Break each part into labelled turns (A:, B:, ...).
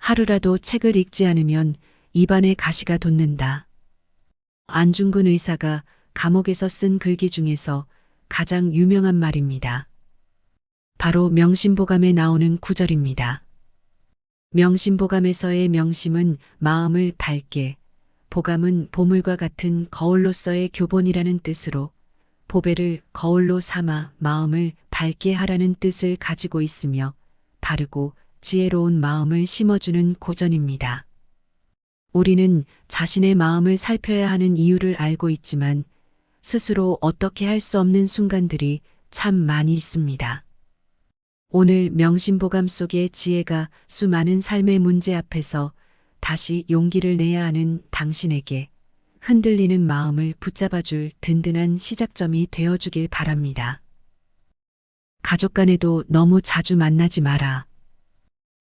A: 하루라도 책을 읽지 않으면 입안에 가시가 돋는다. 안중근 의사가 감옥에서 쓴 글귀 중에서 가장 유명한 말입니다. 바로 명심보감에 나오는 구절입니다. 명심보감에서의 명심은 마음을 밝게, 보감은 보물과 같은 거울로서의 교본이라는 뜻으로 보배를 거울로 삼아 마음을 밝게 하라는 뜻을 가지고 있으며 바르고 지혜로운 마음을 심어주는 고전입니다. 우리는 자신의 마음을 살펴야 하는 이유를 알고 있지만 스스로 어떻게 할 수 없는 순간들이 참 많이 있습니다. 오늘 명심보감 속의 지혜가 수많은 삶의 문제 앞에서 다시 용기를 내야 하는 당신에게 흔들리는 마음을 붙잡아줄 든든한 시작점이 되어주길 바랍니다. 가족 간에도 너무 자주 만나지 마라.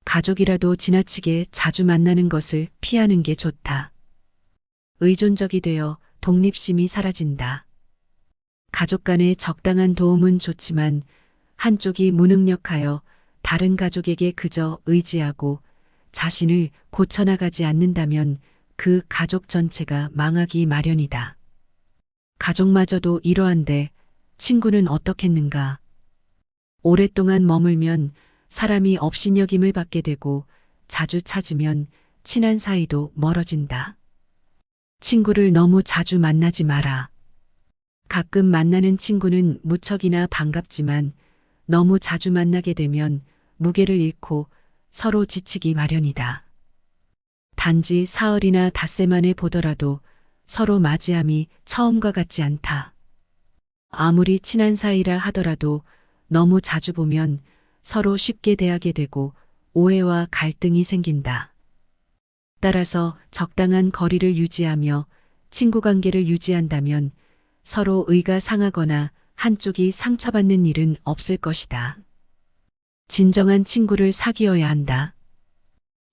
A: 가족이라도 지나치게 자주 만나는 것을 피하는 게 좋다. 의존적이 되어 독립심이 사라진다. 가족 간의 적당한 도움은 좋지만 한쪽이 무능력하여 다른 가족에게 그저 의지하고 자신을 고쳐나가지 않는다면 그 가족 전체가 망하기 마련이다. 가족마저도 이러한데 친구는 어떻겠는가? 오랫동안 머물면 사람이 업신여김을 받게 되고 자주 찾으면 친한 사이도 멀어진다. 친구를 너무 자주 만나지 마라. 가끔 만나는 친구는 무척이나 반갑지만 너무 자주 만나게 되면 무게를 잃고 서로 지치기 마련이다. 단지 사흘이나 닷새 만에 보더라도 서로 맞이함이 처음과 같지 않다. 아무리 친한 사이라 하더라도 너무 자주 보면 서로 쉽게 대하게 되고 오해와 갈등이 생긴다. 따라서 적당한 거리를 유지하며 친구 관계를 유지한다면 서로 의가 상하거나 한쪽이 상처받는 일은 없을 것이다. 진정한 친구를 사귀어야 한다.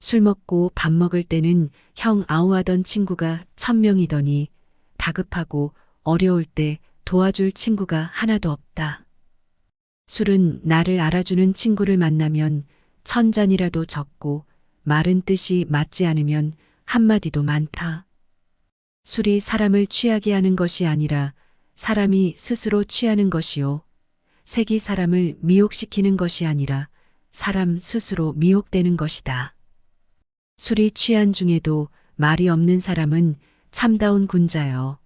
A: 술 먹고 밥 먹을 때는 형 아우하던 친구가 1000명이더니 다급하고 어려울 때 도와줄 친구가 하나도 없다. 술은 나를 알아주는 친구를 만나면 1000잔이라도 적고 말은 뜻이 맞지 않으면 한마디도 많다. 술이 사람을 취하게 하는 것이 아니라 사람이 스스로 취하는 것이요. 색이 사람을 미혹시키는 것이 아니라 사람 스스로 미혹되는 것이다. 술이 취한 중에도 말이 없는 사람은 참다운 군자여.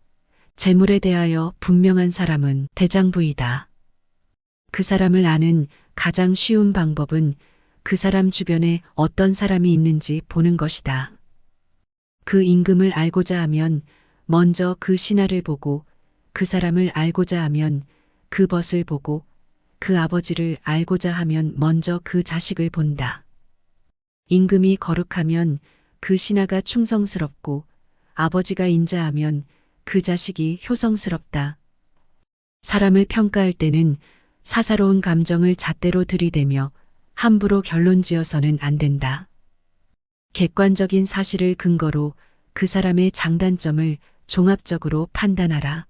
A: 재물에 대하여 분명한 사람은 대장부이다. 그 사람을 아는 가장 쉬운 방법은 그 사람 주변에 어떤 사람이 있는지 보는 것이다. 그 임금을 알고자 하면 먼저 그 신하를 보고 그 사람을 알고자 하면 그 벗을 보고 그 아버지를 알고자 하면 먼저 그 자식을 본다. 임금이 거룩하면 그 신하가 충성스럽고 아버지가 인자하면 그 자식이 효성스럽다. 사람을 평가할 때는 사사로운 감정을 잣대로 들이대며 함부로 결론지어서는 안 된다. 객관적인 사실을 근거로 그 사람의 장단점을 종합적으로 판단하라.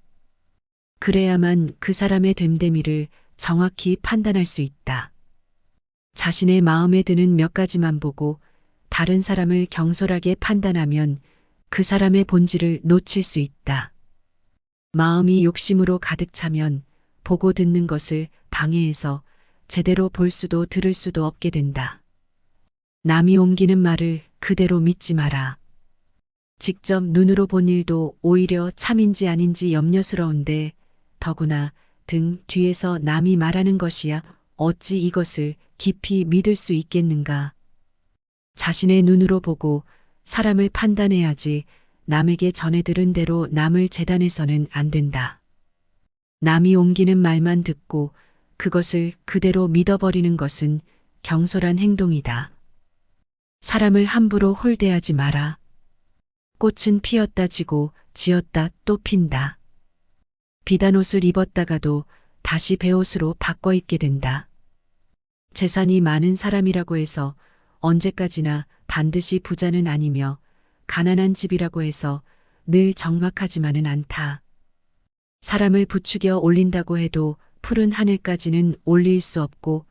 A: 그래야만 그 사람의 됨됨이를 정확히 판단할 수 있다. 자신의 마음에 드는 몇 가지만 보고 다른 사람을 경솔하게 판단하면 그 사람의 본질을 놓칠 수 있다. 마음이 욕심으로 가득 차면 보고 듣는 것을 방해해서 제대로 볼 수도 들을 수도 없게 된다. 남이 옮기는 말을 그대로 믿지 마라. 직접 눈으로 본 일도 오히려 참인지 아닌지 염려스러운데 더구나 등 뒤에서 남이 말하는 것이야 어찌 이것을 깊이 믿을 수 있겠는가. 자신의 눈으로 보고 사람을 판단해야지 남에게 전해 들은 대로 남을 재단해서는 안 된다. 남이 옮기는 말만 듣고 그것을 그대로 믿어버리는 것은 경솔한 행동이다. 사람을 함부로 홀대하지 마라. 꽃은 피었다 지고 지었다 또 핀다. 비단 옷을 입었다가도 다시 베옷으로 바꿔 입게 된다. 재산이 많은 사람이라고 해서 언제까지나 반드시 부자는 아니며 가난한 집이라고 해서 늘 적막하지만은 않다. 사람을 부추겨 올린다고 해도 푸른 하늘까지는 올릴 수 없고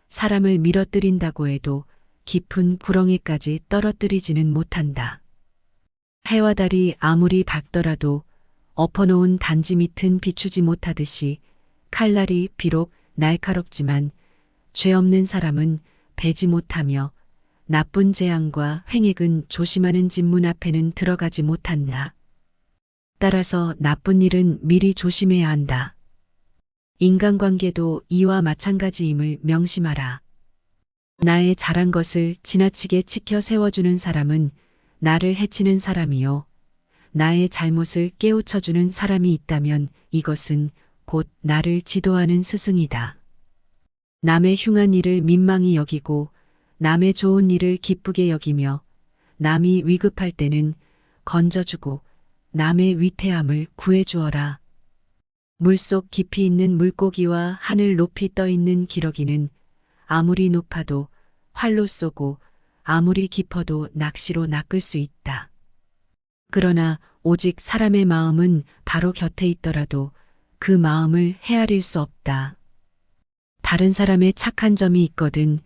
A: 사람을 밀어뜨린다고 해도 깊은 구렁이까지 떨어뜨리지는 못한다. 해와 달이 아무리 밝더라도 엎어놓은 단지 밑은 비추지 못하듯이 칼날이 비록 날카롭지만 죄 없는 사람은 베지 못하며 나쁜 재앙과 횡액은 조심하는 집 문 앞에는 들어가지 못한다. 따라서 나쁜 일은 미리 조심해야 한다. 인간관계도 이와 마찬가지임을 명심하라. 나의 잘한 것을 지나치게 치켜 세워주는 사람은 나를 해치는 사람이요. 나의 잘못을 깨우쳐주는 사람이 있다면 이것은 곧 나를 지도하는 스승이다. 남의 흉한 일을 민망히 여기고 남의 좋은 일을 기쁘게 여기며 남이 위급할 때는 건져주고 남의 위태함을 구해주어라. 물속 깊이 있는 물고기와 하늘 높이 떠 있는 기러기는 아무리 높아도 활로 쏘고 아무리 깊어도 낚시로 낚을 수 있다. 그러나 오직 사람의 마음은 바로 곁에 있더라도 그 마음을 헤아릴 수 없다. 다른 사람의 착한 점이 있거든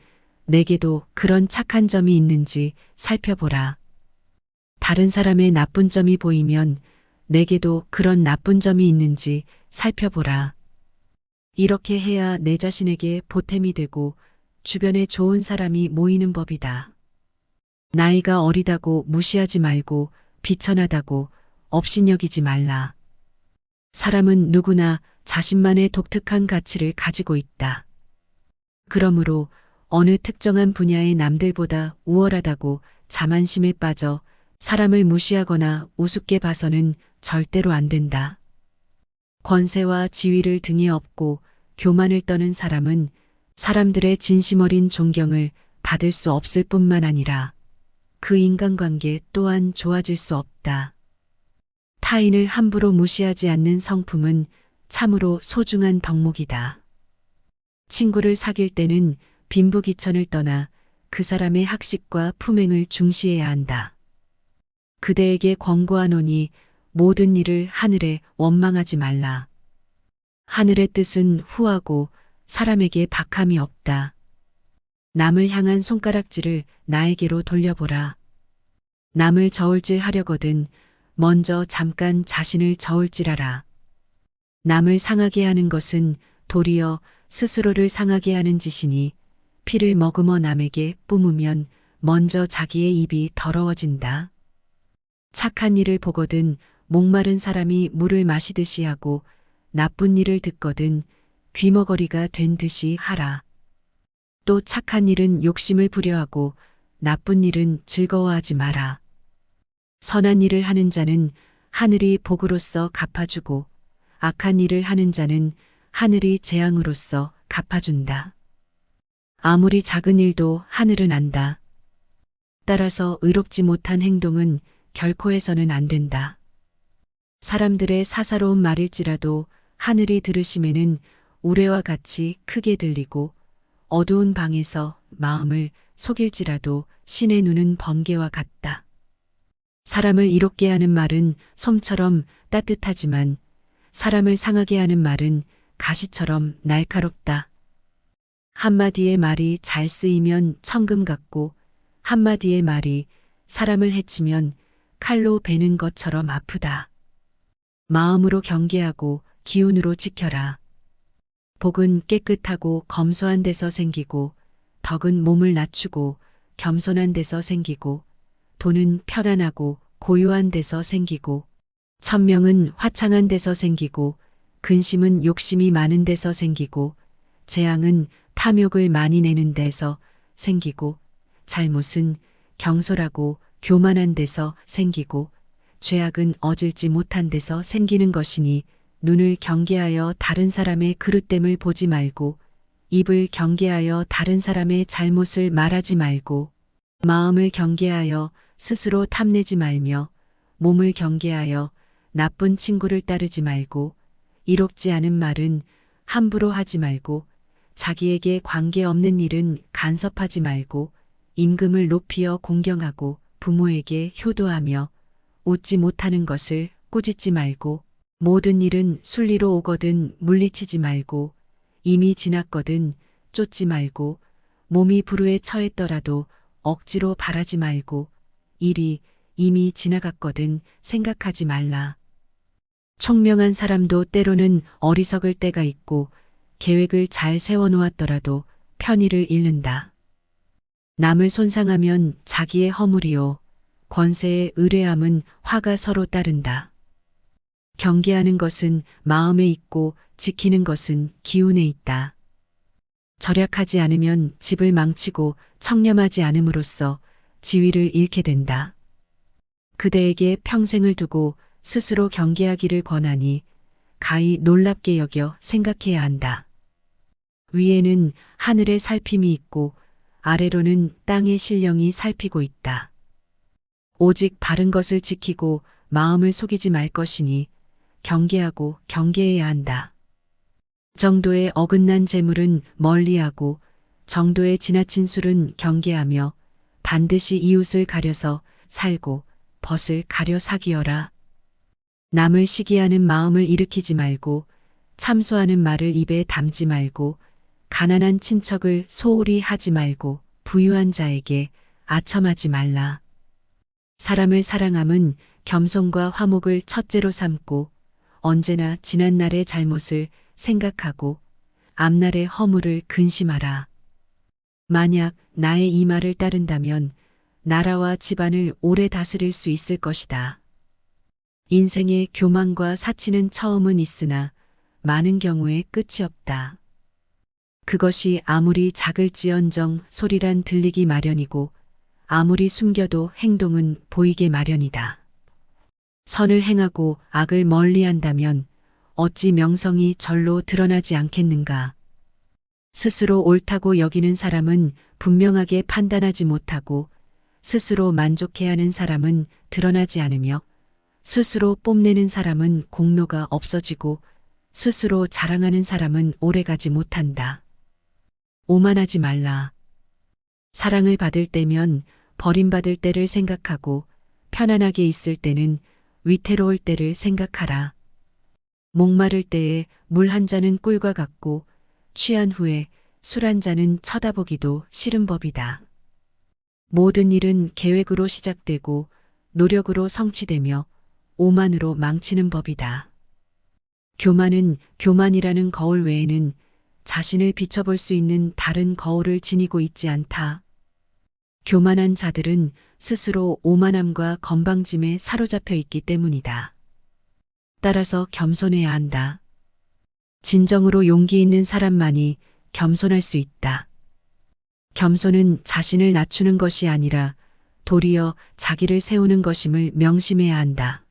A: 내게도 그런 착한 점이 있는지 살펴보라. 다른 사람의 나쁜 점이 보이면 내게도 그런 나쁜 점이 있는지 살펴보라. 이렇게 해야 내 자신에게 보탬이 되고 주변에 좋은 사람이 모이는 법이다. 나이가 어리다고 무시하지 말고 비천하다고 업신여기지 말라. 사람은 누구나 자신만의 독특한 가치를 가지고 있다. 그러므로 어느 특정한 분야의 남들보다 우월하다고 자만심에 빠져 사람을 무시하거나 우습게 봐서는 절대로 안 된다. 권세와 지위를 등에 업고 교만을 떠는 사람은 사람들의 진심 어린 존경을 받을 수 없을 뿐만 아니라 그 인간관계 또한 좋아질 수 없다. 타인을 함부로 무시하지 않는 성품은 참으로 소중한 덕목이다. 친구를 사귈 때는 빈부귀천을 떠나 그 사람의 학식과 품행을 중시해야 한다. 그대에게 권고하노니 모든 일을 하늘에 원망하지 말라. 하늘의 뜻은 후하고 사람에게 박함이 없다. 남을 향한 손가락질을 나에게로 돌려보라. 남을 저울질 하려거든 먼저 잠깐 자신을 저울질하라. 남을 상하게 하는 것은 도리어 스스로를 상하게 하는 짓이니 피를 머금어 남에게 뿜으면 먼저 자기의 입이 더러워진다. 착한 일을 보거든 목마른 사람이 물을 마시듯이 하고 나쁜 일을 듣거든 귀머거리가 된 듯이 하라. 또 착한 일은 욕심을 부려하고 나쁜 일은 즐거워하지 마라. 선한 일을 하는 자는 하늘이 복으로써 갚아주고 악한 일을 하는 자는 하늘이 재앙으로써 갚아준다. 아무리 작은 일도 하늘은 안다. 따라서 의롭지 못한 행동은 결코 해서는 안 된다. 사람들의 사사로운 말일지라도 하늘이 들으심에는 우레와 같이 크게 들리고 어두운 방에서 마음을 속일지라도 신의 눈은 번개와 같다. 사람을 이롭게 하는 말은 솜처럼 따뜻하지만 사람을 상하게 하는 말은 가시처럼 날카롭다. 한마디의 말이 잘 쓰이면 청금 같고 한마디의 말이 사람을 해치면 칼로 베는 것처럼 아프다. 마음으로 경계하고 기운으로 지켜라. 복은 깨끗하고 검소한 데서 생기고 덕은 몸을 낮추고 겸손한 데서 생기고 돈은 편안하고 고요한 데서 생기고 천명은 화창한 데서 생기고 근심은 욕심이 많은 데서 생기고 재앙은 탐욕을 많이 내는 데서 생기고 잘못은 경솔하고 교만한 데서 생기고 죄악은 어질지 못한 데서 생기는 것이니 눈을 경계하여 다른 사람의 그릇됨을 보지 말고 입을 경계하여 다른 사람의 잘못을 말하지 말고 마음을 경계하여 스스로 탐내지 말며 몸을 경계하여 나쁜 친구를 따르지 말고 이롭지 않은 말은 함부로 하지 말고 자기에게 관계없는 일은 간섭하지 말고 임금을 높이어 공경하고 부모에게 효도하며 웃지 못하는 것을 꾸짖지 말고 모든 일은 순리로 오거든 물리치지 말고 이미 지났거든 쫓지 말고 몸이 불우에 처했더라도 억지로 바라지 말고 일이 이미 지나갔거든 생각하지 말라. 총명한 사람도 때로는 어리석을 때가 있고 계획을 잘 세워놓았더라도 편의를 잃는다. 남을 손상하면 자기의 허물이요. 권세의 의뢰함은 화가 서로 따른다. 경계하는 것은 마음에 있고 지키는 것은 기운에 있다. 절약하지 않으면 집을 망치고 청렴하지 않음으로써 지위를 잃게 된다. 그대에게 평생을 두고 스스로 경계하기를 권하니 가히 놀랍게 여겨 생각해야 한다. 위에는 하늘의 살핌이 있고 아래로는 땅의 신령이 살피고 있다. 오직 바른 것을 지키고 마음을 속이지 말 것이니 경계하고 경계해야 한다. 정도의 어긋난 재물은 멀리하고 정도의 지나친 술은 경계하며 반드시 이웃을 가려서 살고 벗을 가려 사귀어라. 남을 시기하는 마음을 일으키지 말고 참소하는 말을 입에 담지 말고 가난한 친척을 소홀히 하지 말고 부유한 자에게 아첨하지 말라. 사람을 사랑함은 겸손과 화목을 첫째로 삼고 언제나 지난날의 잘못을 생각하고 앞날의 허물을 근심하라. 만약 나의 이 말을 따른다면 나라와 집안을 오래 다스릴 수 있을 것이다. 인생의 교만과 사치는 처음은 있으나 많은 경우에 끝이 없다. 그것이 아무리 작을지언정 소리란 들리기 마련이고 아무리 숨겨도 행동은 보이게 마련이다. 선을 행하고 악을 멀리한다면 어찌 명성이 절로 드러나지 않겠는가. 스스로 옳다고 여기는 사람은 분명하게 판단하지 못하고 스스로 만족해하는 사람은 드러나지 않으며 스스로 뽐내는 사람은 공로가 없어지고 스스로 자랑하는 사람은 오래가지 못한다. 오만하지 말라. 사랑을 받을 때면 버림받을 때를 생각하고 편안하게 있을 때는 위태로울 때를 생각하라. 목마를 때에 물 한 잔은 꿀과 같고 취한 후에 술 한 잔은 쳐다보기도 싫은 법이다. 모든 일은 계획으로 시작되고 노력으로 성취되며 오만으로 망치는 법이다. 교만은 교만이라는 거울 외에는 자신을 비춰볼 수 있는 다른 거울을 지니고 있지 않다. 교만한 자들은 스스로 오만함과 건방짐에 사로잡혀 있기 때문이다. 따라서 겸손해야 한다. 진정으로 용기 있는 사람만이 겸손할 수 있다. 겸손은 자신을 낮추는 것이 아니라 도리어 자기를 세우는 것임을 명심해야 한다.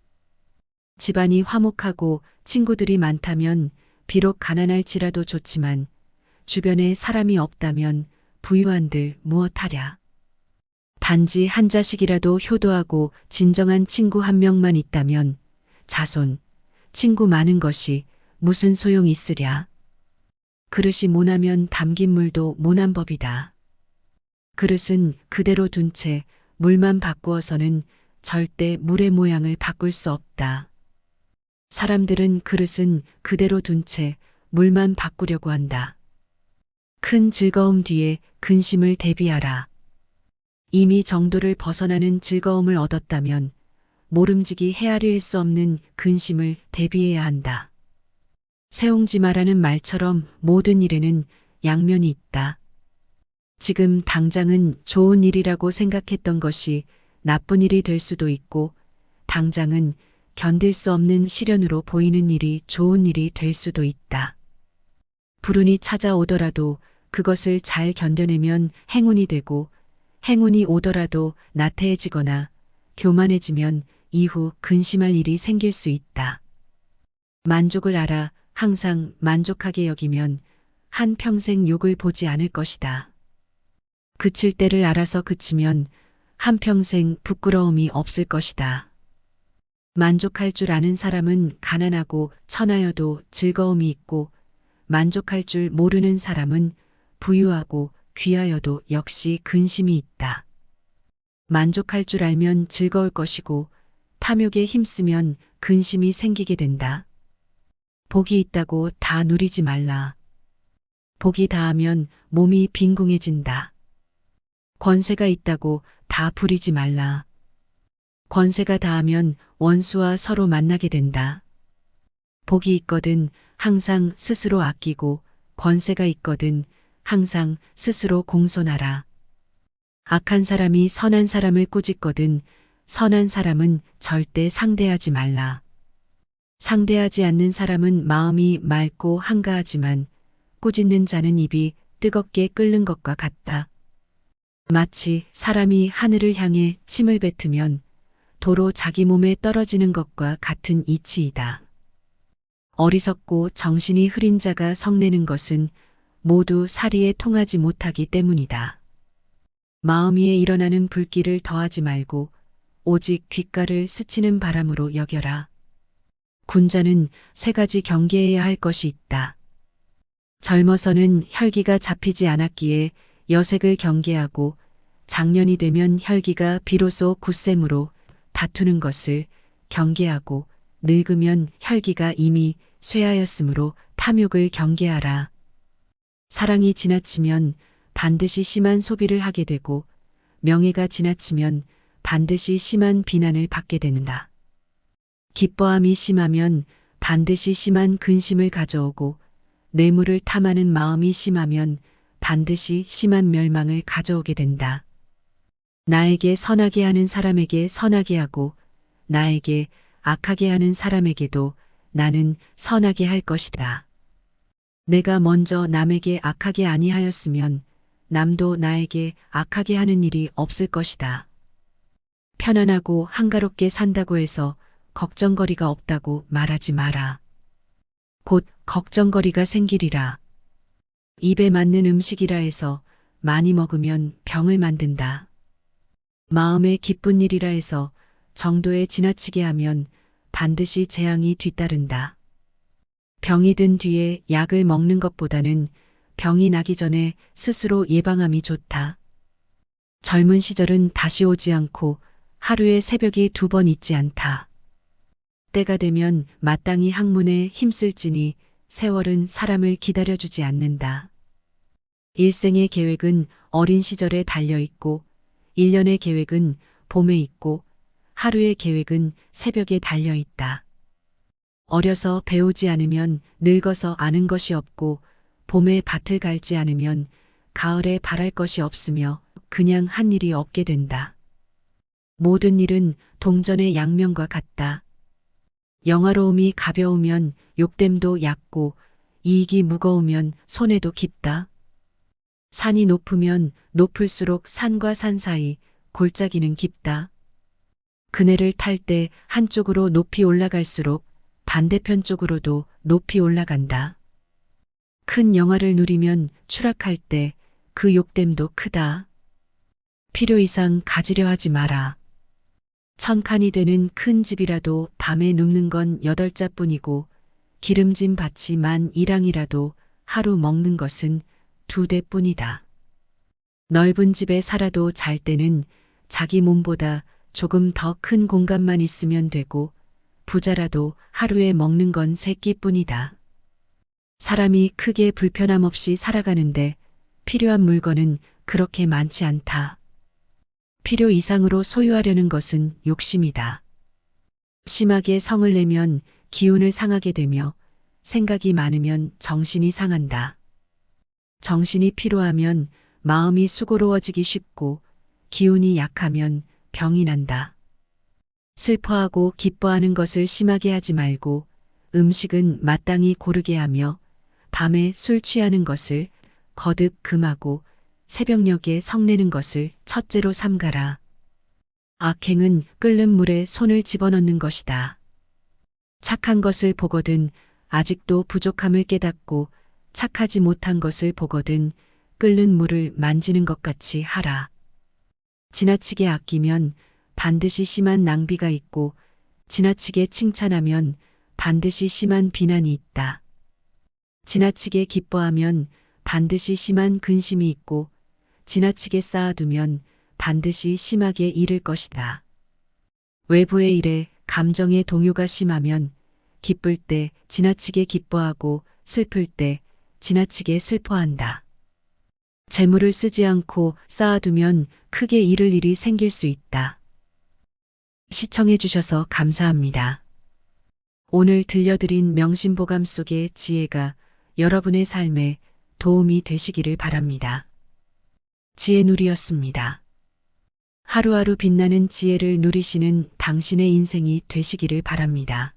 A: 집안이 화목하고 친구들이 많다면 비록 가난할지라도 좋지만 주변에 사람이 없다면 부유한들 무엇하랴. 단지 한 자식이라도 효도하고 진정한 친구 한 명만 있다면 자손, 친구 많은 것이 무슨 소용이 있으랴. 그릇이 모나면 담긴 물도 모난 법이다. 그릇은 그대로 둔 채 물만 바꾸어서는 절대 물의 모양을 바꿀 수 없다. 사람들은 그릇은 그대로 둔 채 물만 바꾸려고 한다. 큰 즐거움 뒤에 근심을 대비하라. 이미 정도를 벗어나는 즐거움을 얻었다면 모름지기 헤아릴 수 없는 근심을 대비해야 한다. 세옹지마라는 말처럼 모든 일에는 양면이 있다. 지금 당장은 좋은 일이라고 생각했던 것이 나쁜 일이 될 수도 있고 당장은 견딜 수 없는 시련으로 보이는 일이 좋은 일이 될 수도 있다. 불운이 찾아오더라도 그것을 잘 견뎌내면 행운이 되고 행운이 오더라도 나태해지거나 교만해지면 이후 근심할 일이 생길 수 있다. 만족을 알아 항상 만족하게 여기면 한평생 욕을 보지 않을 것이다. 그칠 때를 알아서 그치면 한평생 부끄러움이 없을 것이다. 만족할 줄 아는 사람은 가난하고 천하여도 즐거움이 있고 만족할 줄 모르는 사람은 부유하고 귀하여도 역시 근심이 있다. 만족할 줄 알면 즐거울 것이고 탐욕에 힘쓰면 근심이 생기게 된다. 복이 있다고 다 누리지 말라. 복이 다하면 몸이 빈궁해진다. 권세가 있다고 다 부리지 말라. 권세가 다하면 원수와 서로 만나게 된다. 복이 있거든 항상 스스로 아끼고 권세가 있거든 항상 스스로 공손하라. 악한 사람이 선한 사람을 꾸짖거든 선한 사람은 절대 상대하지 말라. 상대하지 않는 사람은 마음이 맑고 한가하지만 꾸짖는 자는 입이 뜨겁게 끓는 것과 같다. 마치 사람이 하늘을 향해 침을 뱉으면 도로 자기 몸에 떨어지는 것과 같은 이치이다. 어리석고 정신이 흐린 자가 성내는 것은 모두 사리에 통하지 못하기 때문이다. 마음 위에 일어나는 불길을 더하지 말고 오직 귓가를 스치는 바람으로 여겨라. 군자는 세 가지 경계해야 할 것이 있다. 젊어서는 혈기가 잡히지 않았기에 여색을 경계하고 장년이 되면 혈기가 비로소 굳셈으로 다투는 것을 경계하고 늙으면 혈기가 이미 쇠하였으므로 탐욕을 경계하라. 사랑이 지나치면 반드시 심한 소비를 하게 되고 명예가 지나치면 반드시 심한 비난을 받게 된다. 기뻐함이 심하면 반드시 심한 근심을 가져오고 뇌물을 탐하는 마음이 심하면 반드시 심한 멸망을 가져오게 된다. 나에게 선하게 하는 사람에게 선하게 하고 나에게 악하게 하는 사람에게도 나는 선하게 할 것이다. 내가 먼저 남에게 악하게 아니하였으면 남도 나에게 악하게 하는 일이 없을 것이다. 편안하고 한가롭게 산다고 해서 걱정거리가 없다고 말하지 마라. 곧 걱정거리가 생기리라. 입에 맞는 음식이라 해서 많이 먹으면 병을 만든다. 마음에 기쁜 일이라 해서 정도에 지나치게 하면 반드시 재앙이 뒤따른다. 병이 든 뒤에 약을 먹는 것보다는 병이 나기 전에 스스로 예방함이 좋다. 젊은 시절은 다시 오지 않고 하루에 새벽이 2번 있지 않다. 때가 되면 마땅히 학문에 힘쓸지니 세월은 사람을 기다려주지 않는다. 일생의 계획은 어린 시절에 달려있고 1년의 계획은 봄에 있고 하루의 계획은 새벽에 달려있다. 어려서 배우지 않으면 늙어서 아는 것이 없고 봄에 밭을 갈지 않으면 가을에 바랄 것이 없으며 그냥 한 일이 없게 된다. 모든 일은 동전의 양면과 같다. 영화로움이 가벼우면 욕됨도 얕고 이익이 무거우면 손해도 깊다. 산이 높으면 높을수록 산과 산 사이 골짜기는 깊다. 그네를 탈 때 한쪽으로 높이 올라갈수록 반대편 쪽으로도 높이 올라간다. 큰 영화를 누리면 추락할 때 그 욕됨도 크다. 필요 이상 가지려 하지 마라. 1000칸이 되는 큰 집이라도 밤에 눕는 건 8자뿐이고 기름진 밭이 10,000이랑이라도 하루 먹는 것은 2대뿐이다. 넓은 집에 살아도 잘 때는 자기 몸보다 조금 더 큰 공간만 있으면 되고 부자라도 하루에 먹는 건 3끼뿐이다. 사람이 크게 불편함 없이 살아가는데 필요한 물건은 그렇게 많지 않다. 필요 이상으로 소유하려는 것은 욕심이다. 심하게 성을 내면 기운을 상하게 되며 생각이 많으면 정신이 상한다. 정신이 피로하면 마음이 수고로워지기 쉽고 기운이 약하면 병이 난다. 슬퍼하고 기뻐하는 것을 심하게 하지 말고 음식은 마땅히 고르게 하며 밤에 술 취하는 것을 거듭 금하고 새벽녘에 성내는 것을 첫째로 삼가라. 악행은 끓는 물에 손을 집어넣는 것이다. 착한 것을 보거든 아직도 부족함을 깨닫고 착하지 못한 것을 보거든 끓는 물을 만지는 것 같이 하라. 지나치게 아끼면 반드시 심한 낭비가 있고 지나치게 칭찬하면 반드시 심한 비난이 있다. 지나치게 기뻐하면 반드시 심한 근심이 있고 지나치게 쌓아두면 반드시 심하게 잃을 것이다. 외부의 일에 감정의 동요가 심하면 기쁠 때 지나치게 기뻐하고 슬플 때 지나치게 슬퍼한다. 재물을 쓰지 않고 쌓아두면 크게 잃을 일이 생길 수 있다. 시청해 주셔서 감사합니다. 오늘 들려드린 명심보감 속의 지혜가 여러분의 삶에 도움이 되시기를 바랍니다. 지혜누리였습니다. 하루하루 빛나는 지혜를 누리시는 당신의 인생이 되시기를 바랍니다.